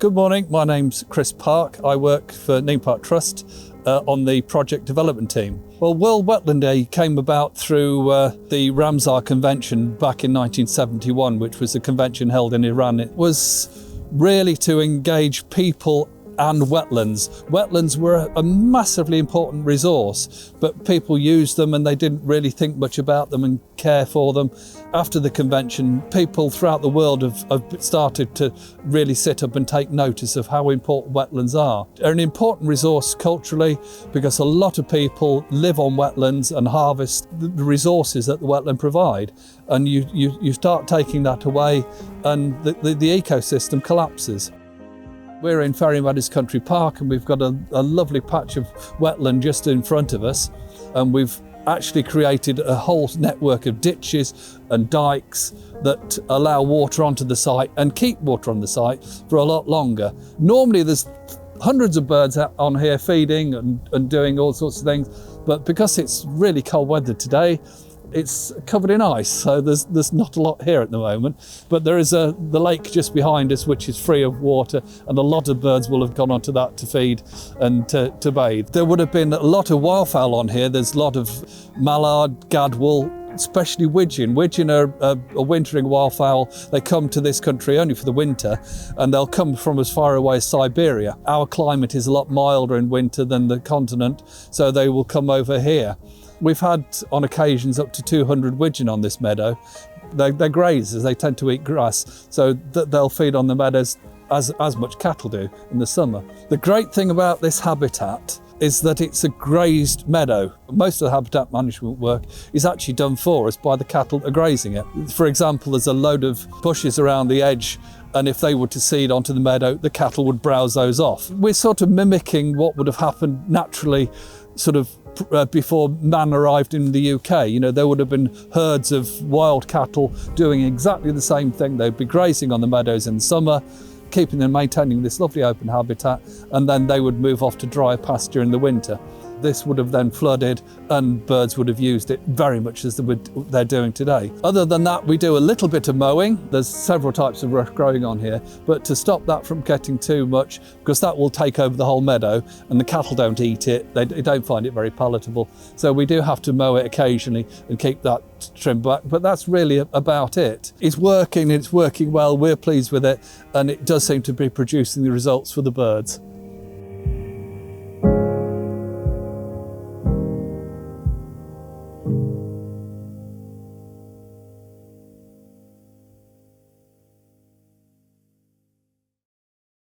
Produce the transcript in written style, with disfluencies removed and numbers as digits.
Good morning, my name's Chris Park. I work for Nene Park Trust on the project development team. Well, World Wetland Day came about through the Ramsar Convention back in 1971, which was a convention held in Iran. It was really to engage people and wetlands. Wetlands were a massively important resource, but people used them and they didn't really think much about them and care for them. After the convention, people throughout the world have started to really sit up and take notice of how important wetlands are. They're an important resource culturally because a lot of people live on wetlands and harvest the resources that the wetland provide. And you start taking that away and the ecosystem collapses. We're in Ferry Meadows Country Park and we've got a lovely patch of wetland just in front of us, and we've actually created a whole network of ditches and dikes that allow water onto the site and keep water on the site for a lot longer. Normally there's hundreds of birds out on here feeding and doing all sorts of things, but because it's really cold weather today, it's covered in ice, so there's not a lot here at the moment. But there is the lake just behind us, which is free of water, and a lot of birds will have gone onto that to feed and to bathe. There would have been a lot of wildfowl on here. There's a lot of mallard, gadwall, especially widgeon. Widgeon are a wintering wildfowl. They come to this country only for the winter, and they'll come from as far away as Siberia. Our climate is a lot milder in winter than the continent, so they will come over here. We've had, on occasions, up to 200 widgeon on this meadow. They're grazers, they tend to eat grass, so they'll feed on the meadows as much cattle do in the summer. The great thing about this habitat is that it's a grazed meadow. Most of the habitat management work is actually done for us by the cattle that are grazing it. For example, there's a load of bushes around the edge, and if they were to seed onto the meadow, the cattle would browse those off. We're sort of mimicking what would have happened naturally sort of before man arrived in the UK. You know, there would have been herds of wild cattle doing exactly the same thing. They'd be grazing on the meadows in summer, keeping and maintaining this lovely open habitat, and then they would move off to drier pasture in the winter. This would have then flooded and birds would have used it very much as they're doing today. Other than that, we do a little bit of mowing. There's several types of rush growing on here, but to stop that from getting too much, because that will take over the whole meadow and the cattle don't eat it, they don't find it very palatable. So we do have to mow it occasionally and keep that trimmed back, but that's really about it. It's working well, we're pleased with it, and it does seem to be producing the results for the birds.